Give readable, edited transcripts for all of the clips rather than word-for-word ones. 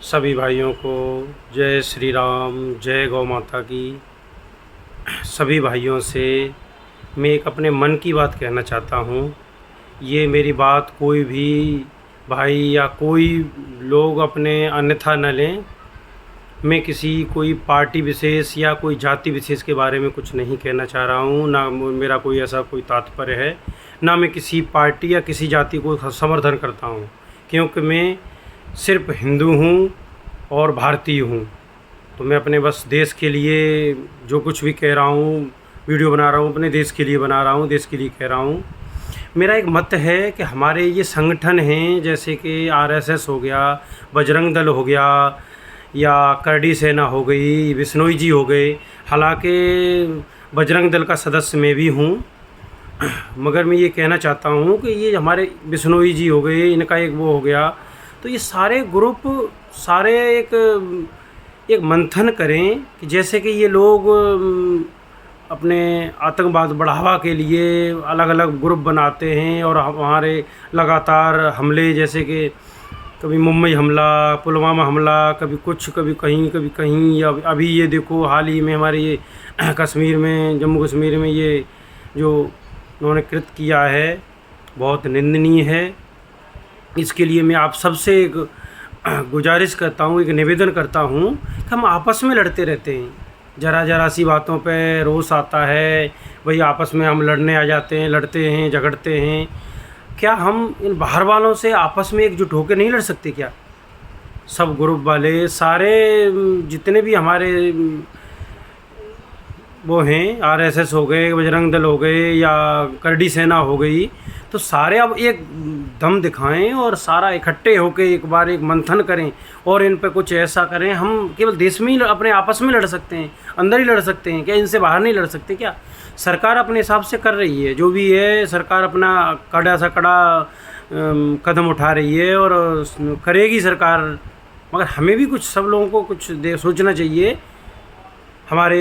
सभी भाइयों को जय श्री राम, जय गौ माता की। सभी भाइयों से मैं एक अपने मन की बात कहना चाहता हूँ। ये मेरी बात कोई भी भाई या कोई लोग अपने अन्यथा न लें। मैं किसी कोई पार्टी विशेष या कोई जाति विशेष के बारे में कुछ नहीं कहना चाह रहा हूँ, ना मेरा कोई ऐसा कोई तात्पर्य है, ना मैं किसी पार्टी या किसी जाति को समर्थन करता हूँ, क्योंकि मैं सिर्फ हिंदू हूँ और भारतीय हूँ। तो मैं अपने बस देश के लिए जो कुछ भी कह रहा हूँ, वीडियो बना रहा हूँ, अपने देश के लिए बना रहा हूँ, देश के लिए कह रहा हूँ। मेरा एक मत है कि हमारे ये संगठन हैं, जैसे कि आरएसएस हो गया, बजरंग दल हो गया, या करड़ी सेना हो गई, बिश्नोई जी हो गए। हालांकि बजरंग दल का सदस्य मैं भी हूँ, मगर मैं ये कहना चाहता हूँ कि ये हमारे बिश्नोई जी हो गए, इनका एक वो हो गया, तो ये सारे ग्रुप सारे एक मंथन करें कि जैसे कि ये लोग अपने आतंकवाद बढ़ावा के लिए अलग अलग ग्रुप बनाते हैं और हमारे लगातार हमले, जैसे कि कभी मुंबई हमला, पुलवामा हमला, कभी कुछ, कभी कहीं, या अभी ये देखो हाल ही में हमारे ये कश्मीर में, जम्मू कश्मीर में ये जो उन्होंने कृत्य किया है, बहुत निंदनीय है। इसके लिए मैं आप सबसे एक गुजारिश करता हूँ, एक निवेदन करता हूँ कि हम आपस में लड़ते रहते हैं, ज़रा सी बातों पे रोष आता है, वही आपस में हम लड़ने आ जाते हैं, लड़ते हैं, झगड़ते हैं। क्या हम इन बाहर वालों से आपस में एकजुट होकर नहीं लड़ सकते क्या? सब ग्रुप वाले सारे जितने भी हमारे वो हैं, आरएसएस हो गए, बजरंग दल हो गए, या करड़ी सेना हो गई, तो सारे अब एक दम दिखाएं और सारा इकट्ठे होकर एक बार एक मंथन करें और इन पे कुछ ऐसा करें। हम केवल देश में ही अपने आपस में लड़ सकते हैं, अंदर ही लड़ सकते हैं क्या? इनसे बाहर नहीं लड़ सकते क्या? सरकार अपने हिसाब से कर रही है, जो भी है सरकार अपना कड़ा सा कड़ा कदम उठा रही है और करेगी सरकार, मगर हमें भी कुछ, सब लोगों को कुछ सोचना चाहिए। हमारे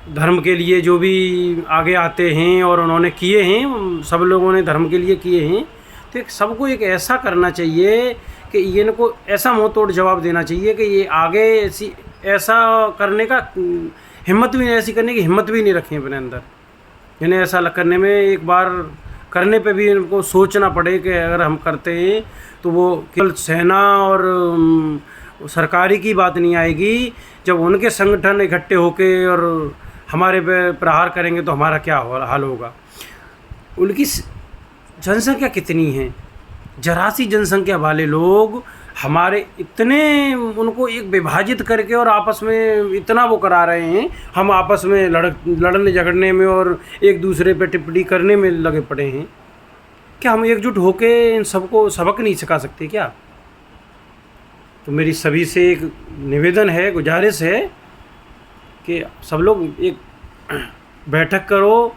धर्म के लिए जो भी आगे आते हैं और उन्होंने किए हैं, सब लोगों ने धर्म के लिए किए हैं, तो एक सबको एक ऐसा करना चाहिए कि इनको ऐसा मुँह तोड़ जवाब देना चाहिए कि ये आगे ऐसा करने का हिम्मत भी नहीं, ऐसी करने की हिम्मत भी नहीं रखें अपने अंदर। इन्हें ऐसा करने में एक बार करने पे भी इनको सोचना पड़े कि अगर हम करते हैं तो वो केवल सेना और सरकारी की बात नहीं आएगी। जब उनके संगठन इकट्ठे होके और हमारे पे प्रहार करेंगे तो हमारा क्या हाल होगा? उनकी जनसंख्या कितनी है, जरा सी जनसंख्या वाले लोग हमारे इतने उनको एक विभाजित करके और आपस में इतना वो करा रहे हैं। हम आपस में लड़ने झगड़ने में और एक दूसरे पे टिप्पणी करने में लगे पड़े हैं। क्या हम एकजुट होके इन सबको सबक नहीं सिखा सकते क्या? तो मेरी सभी से एक निवेदन है, गुजारिश है कि सब लोग एक बैठक करो,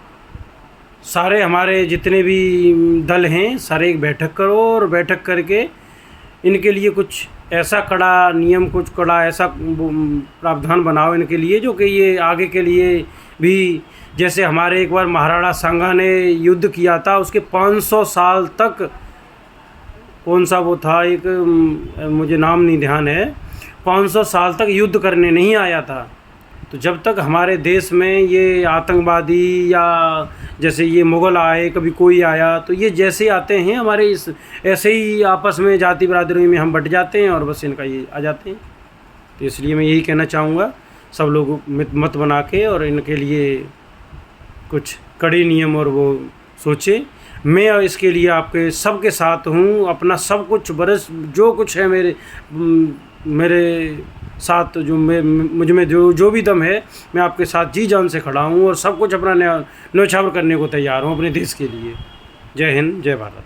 सारे हमारे जितने भी दल हैं सारे एक बैठक करो और बैठक करके इनके लिए कुछ ऐसा कड़ा नियम, कुछ कड़ा ऐसा प्रावधान बनाओ इनके लिए, जो कि ये आगे के लिए भी, जैसे हमारे एक बार महाराणा सांगा ने युद्ध किया था, उसके 500 साल तक, कौन सा वो था एक, मुझे नाम नहीं ध्यान है, 500 साल तक युद्ध करने नहीं आया था। तो जब तक हमारे देश में ये आतंकवादी या जैसे ये मुग़ल आए, कभी कोई आया, तो ये जैसे आते हैं हमारे इस ऐसे ही आपस में जाति बरादरी में हम बट जाते हैं और बस इनका ये आ जाते हैं। तो इसलिए मैं यही कहना चाहूँगा, सब लोग मत बना के और इनके लिए कुछ कड़े नियम और वो सोचें। मैं इसके लिए आपके सबके साथ हूँ, अपना सब कुछ बरस जो कुछ है मेरे साथ, जो मुझ में जो भी दम है, मैं आपके साथ जी जान से खड़ा हूँ और सब कुछ अपना न्यौछावर करने को तैयार हूँ अपने देश के लिए। जय हिंद, जय भारत।